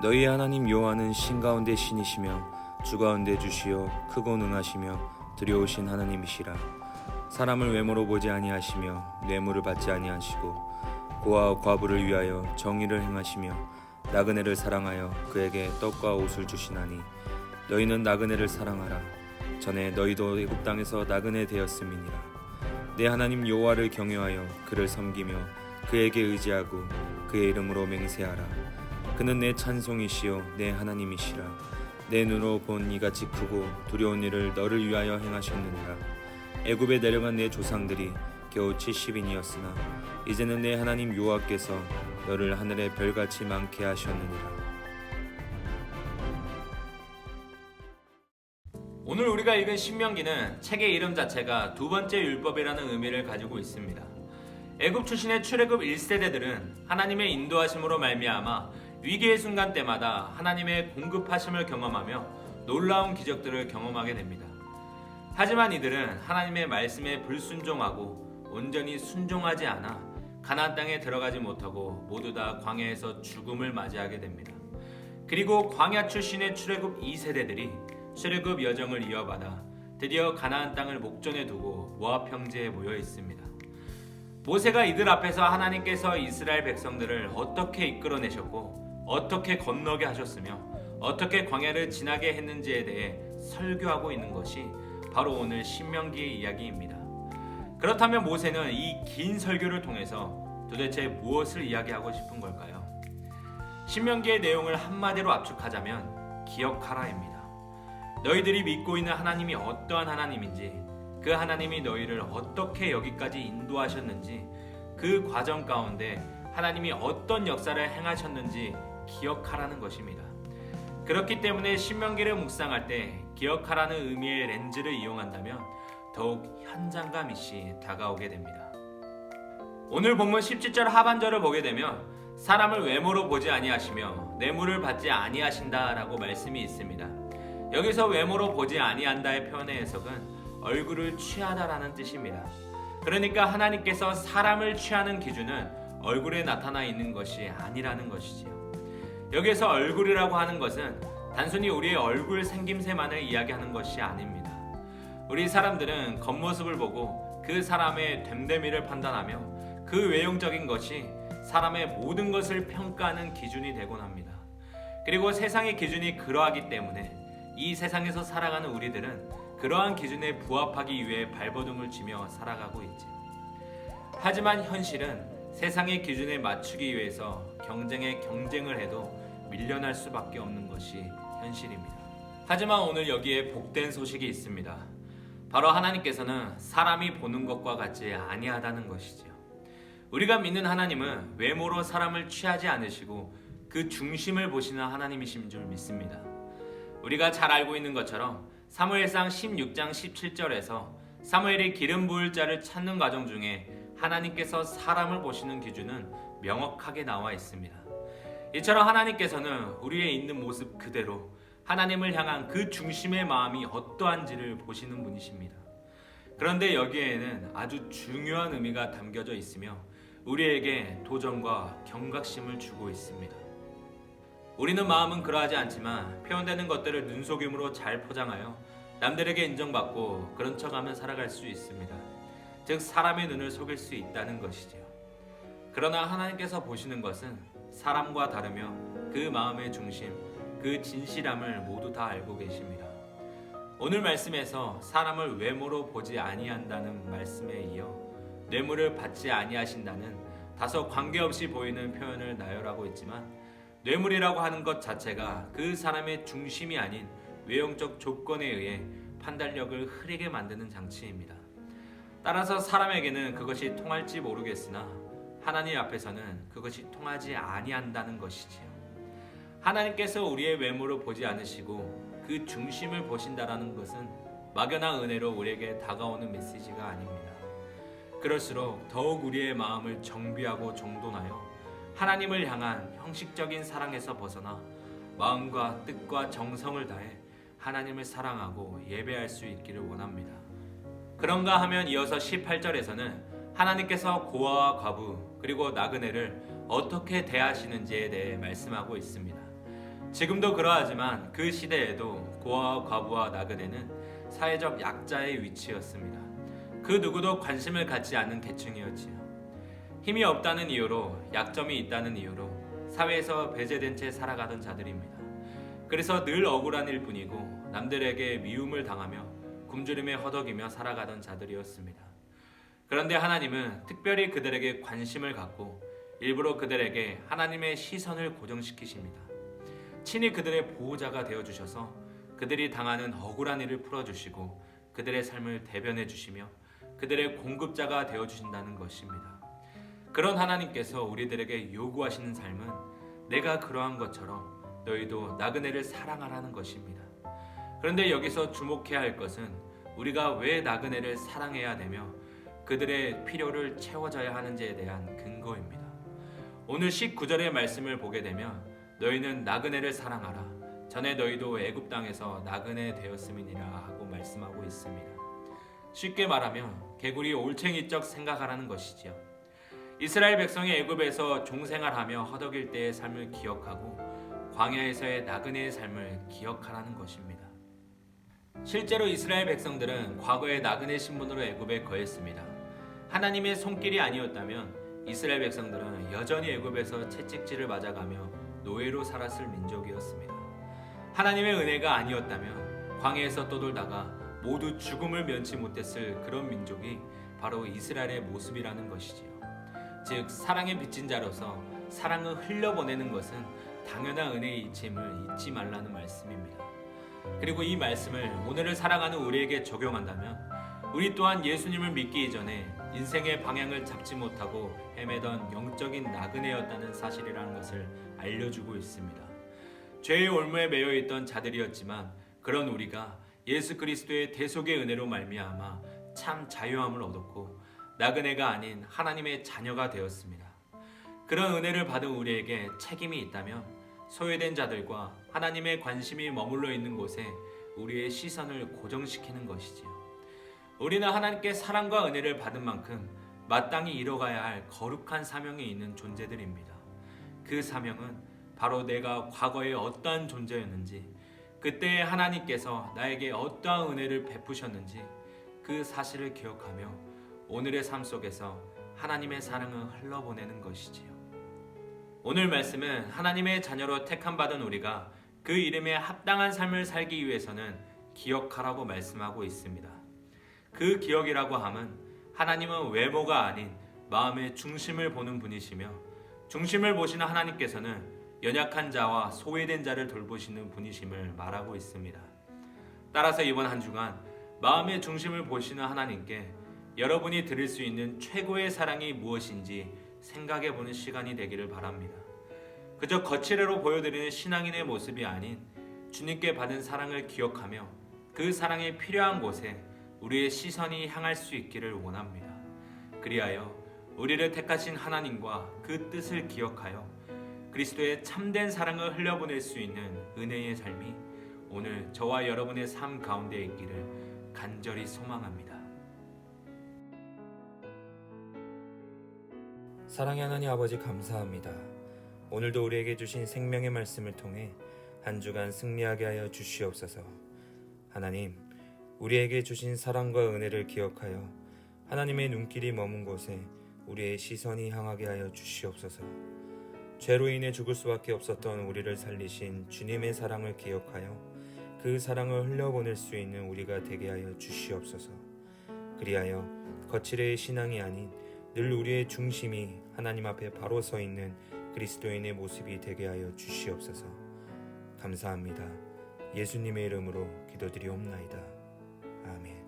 너희 하나님 여호와는 신 가운데 신이시며 주 가운데 주시요 크고 능하시며 두려우신 하나님이시라. 사람을 외모로 보지 아니하시며 뇌물을 받지 아니하시고 고아와 과부를 위하여 정의를 행하시며 나그네를 사랑하여 그에게 떡과 옷을 주시나니 너희는 나그네를 사랑하라. 전에 너희도 애굽 땅에서 나그네 되었음이니라. 내 하나님 여호와를 경외하여 그를 섬기며 그에게 의지하고 그의 이름으로 맹세하라. 그는 내 찬송이시요 내 하나님이시라. 내 눈으로 본 이같이 크고 두려운 일을 너를 위하여 행하셨느니라. 애굽에 내려간 내 조상들이 겨우 70인이었으나 이제는 내 하나님 여호와께서 너를 하늘의 별같이 많게 하셨느니라. 오늘 우리가 읽은 신명기는 책의 이름 자체가 두 번째 율법이라는 의미를 가지고 있습니다. 애굽 출신의 출애굽 1세대들은 하나님의 인도하심으로 말미암아 위기의 순간 때마다 하나님의 공급하심을 경험하며 놀라운 기적들을 경험하게 됩니다. 하지만 이들은 하나님의 말씀에 불순종하고 온전히 순종하지 않아 가나안 땅에 들어가지 못하고 모두 다 광야에서 죽음을 맞이하게 됩니다. 그리고 광야 출신의 출애굽 2세대들이 출애굽 여정을 이어받아 드디어 가나안 땅을 목전에 두고 모압 평지에 모여 있습니다. 모세가 이들 앞에서 하나님께서 이스라엘 백성들을 어떻게 이끌어내셨고 어떻게 건너게 하셨으며 어떻게 광야를 지나게 했는지에 대해 설교하고 있는 것이 바로 오늘 신명기의 이야기입니다. 그렇다면 모세는 이 긴 설교를 통해서 도대체 무엇을 이야기하고 싶은 걸까요? 신명기의 내용을 한마디로 압축하자면 기억하라입니다. 너희들이 믿고 있는 하나님이 어떠한 하나님인지, 그 하나님이 너희를 어떻게 여기까지 인도하셨는지, 그 과정 가운데 하나님이 어떤 역사를 행하셨는지 기억하라는 것입니다. 그렇기 때문에 신명기를 묵상할 때 기억하라는 의미의 렌즈를 이용한다면 더욱 현장감 있이 다가오게 됩니다. 오늘 본문 17절 하반절을 보게 되면 사람을 외모로 보지 아니하시며 뇌물을 받지 아니하신다라고 말씀이 있습니다. 여기서 외모로 보지 아니한다의 표현의 해석은 얼굴을 취하다라는 뜻입니다. 그러니까 하나님께서 사람을 취하는 기준은 얼굴에 나타나 있는 것이 아니라는 것이지요. 여기에서 얼굴이라고 하는 것은 단순히 우리의 얼굴 생김새만을 이야기하는 것이 아닙니다. 우리 사람들은 겉모습을 보고 그 사람의 됨됨이를 판단하며 그 외형적인 것이 사람의 모든 것을 평가하는 기준이 되곤 합니다. 그리고 세상의 기준이 그러하기 때문에 이 세상에서 살아가는 우리들은 그러한 기준에 부합하기 위해 발버둥을 치며 살아가고 있죠. 하지만 현실은 세상의 기준에 맞추기 위해서 경쟁을 해도 밀려날 수밖에 없는 것이 현실입니다. 하지만 오늘 여기에 복된 소식이 있습니다. 바로 하나님께서는 사람이 보는 것과 같지 아니하다는 것이죠. 우리가 믿는 하나님은 외모로 사람을 취하지 않으시고 그 중심을 보시는 하나님이신 줄 믿습니다. 우리가 잘 알고 있는 것처럼 사무엘상 16장 17절에서 사무엘이 기름 부을 자를 찾는 과정 중에 하나님께서 사람을 보시는 기준은 명확하게 나와 있습니다. 이처럼 하나님께서는 우리의 있는 모습 그대로 하나님을 향한 그 중심의 마음이 어떠한지를 보시는 분이십니다. 그런데 여기에는 아주 중요한 의미가 담겨져 있으며 우리에게 도전과 경각심을 주고 있습니다. 우리는 마음은 그러하지 않지만 표현되는 것들을 눈속임으로 잘 포장하여 남들에게 인정받고 그런 척하며 살아갈 수 있습니다. 즉 사람의 눈을 속일 수 있다는 것이지요. 그러나 하나님께서 보시는 것은 사람과 다르며 그 마음의 중심, 그 진실함을 모두 다 알고 계십니다. 오늘 말씀에서 사람을 외모로 보지 아니한다는 말씀에 이어 뇌물을 받지 아니하신다는 다소 관계없이 보이는 표현을 나열하고 있지만 뇌물이라고 하는 것 자체가 그 사람의 중심이 아닌 외형적 조건에 의해 판단력을 흐리게 만드는 장치입니다. 따라서 사람에게는 그것이 통할지 모르겠으나 하나님 앞에서는 그것이 통하지 아니한다는 것이지요. 하나님께서 우리의 외모를 보지 않으시고 그 중심을 보신다라는 것은 막연한 은혜로 우리에게 다가오는 메시지가 아닙니다. 그럴수록 더욱 우리의 마음을 정비하고 정돈하여 하나님을 향한 형식적인 사랑에서 벗어나 마음과 뜻과 정성을 다해 하나님을 사랑하고 예배할 수 있기를 원합니다. 그런가 하면 이어서 18절에서는 하나님께서 고아와 과부 그리고 나그네를 어떻게 대하시는지에 대해 말씀하고 있습니다. 지금도 그러하지만 그 시대에도 고아와 과부와 나그네는 사회적 약자의 위치였습니다. 그 누구도 관심을 갖지 않는 계층이었지요. 힘이 없다는 이유로, 약점이 있다는 이유로 사회에서 배제된 채 살아가던 자들입니다. 그래서 늘 억울한 일뿐이고 남들에게 미움을 당하며 굶주림에 허덕이며 살아가던 자들이었습니다. 그런데 하나님은 특별히 그들에게 관심을 갖고 일부러 그들에게 하나님의 시선을 고정시키십니다. 친히 그들의 보호자가 되어주셔서 그들이 당하는 억울한 일을 풀어주시고 그들의 삶을 대변해 주시며 그들의 공급자가 되어주신다는 것입니다. 그런 하나님께서 우리들에게 요구하시는 삶은 내가 그러한 것처럼 너희도 나그네를 사랑하라는 것입니다. 그런데 여기서 주목해야 할 것은 우리가 왜 나그네를 사랑해야 되며 그들의 필요를 채워져야 하는지에 대한 근거입니다. 오늘 19절의 말씀을 보게 되면 너희는 나그네를 사랑하라. 전에 너희도 애굽 땅에서 나그네 되었음이니라 하고 말씀하고 있습니다. 쉽게 말하면 개구리 올챙이적 생각하라는 것이지요. 이스라엘 백성이 애굽에서 종생활하며 허덕일 때의 삶을 기억하고 광야에서의 나그네의 삶을 기억하라는 것입니다. 실제로 이스라엘 백성들은 과거에 나그네 신분으로 애굽에 거했습니다. 하나님의 손길이 아니었다면 이스라엘 백성들은 여전히 애굽에서 채찍질을 맞아가며 노예로 살았을 민족이었습니다. 하나님의 은혜가 아니었다면 광야에서 떠돌다가 모두 죽음을 면치 못했을 그런 민족이 바로 이스라엘의 모습이라는 것이지요. 즉 사랑의 빚진 자로서 사랑을 흘려보내는 것은 당연한 은혜의 이침을 잊지 말라는 말씀입니다. 그리고 이 말씀을 오늘을 살아가는 우리에게 적용한다면 우리 또한 예수님을 믿기 이전에 인생의 방향을 잡지 못하고 헤매던 영적인 나그네였다는 사실이라는 것을 알려주고 있습니다. 죄의 올무에 매여 있던 자들이었지만 그런 우리가 예수 그리스도의 대속의 은혜로 말미암아 참 자유함을 얻었고 나그네가 아닌 하나님의 자녀가 되었습니다. 그런 은혜를 받은 우리에게 책임이 있다면 소외된 자들과 하나님의 관심이 머물러 있는 곳에 우리의 시선을 고정시키는 것이지요. 우리는 하나님께 사랑과 은혜를 받은 만큼 마땅히 이뤄가야 할 거룩한 사명이 있는 존재들입니다. 그 사명은 바로 내가 과거에 어떠한 존재였는지, 그때 하나님께서 나에게 어떠한 은혜를 베푸셨는지 그 사실을 기억하며 오늘의 삶 속에서 하나님의 사랑을 흘러보내는 것이지요. 오늘 말씀은 하나님의 자녀로 택함받은 우리가 그 이름에 합당한 삶을 살기 위해서는 기억하라고 말씀하고 있습니다. 그 기억이라고 함은 하나님은 외모가 아닌 마음의 중심을 보는 분이시며 중심을 보시는 하나님께서는 연약한 자와 소외된 자를 돌보시는 분이심을 말하고 있습니다. 따라서 이번 한 주간 마음의 중심을 보시는 하나님께 여러분이 드릴 수 있는 최고의 사랑이 무엇인지 생각해보는 시간이 되기를 바랍니다. 그저 거칠애로 보여드리는 신앙인의 모습이 아닌 주님께 받은 사랑을 기억하며 그 사랑에 필요한 곳에 우리의 시선이 향할 수 있기를 원합니다. 그리하여 우리를 택하신 하나님과 그 뜻을 기억하여 그리스도의 참된 사랑을 흘려보낼 수 있는 은혜의 삶이 오늘 저와 여러분의 삶 가운데 있기를 간절히 소망합니다. 사랑의 하나님 아버지 감사합니다. 오늘도 우리에게 주신 생명의 말씀을 통해 한 주간 승리하게 하여 주시옵소서. 하나님, 우리에게 주신 사랑과 은혜를 기억하여 하나님의 눈길이 머문 곳에 우리의 시선이 향하게 하여 주시옵소서. 죄로 인해 죽을 수밖에 없었던 우리를 살리신 주님의 사랑을 기억하여 그 사랑을 흘려보낼 수 있는 우리가 되게 하여 주시옵소서. 그리하여 거칠애의 신앙이 아닌 늘 우리의 중심이 하나님 앞에 바로 서 있는 그리스도인의 모습이 되게 하여 주시옵소서. 감사합니다. 예수님의 이름으로 기도드리옵나이다. 아멘.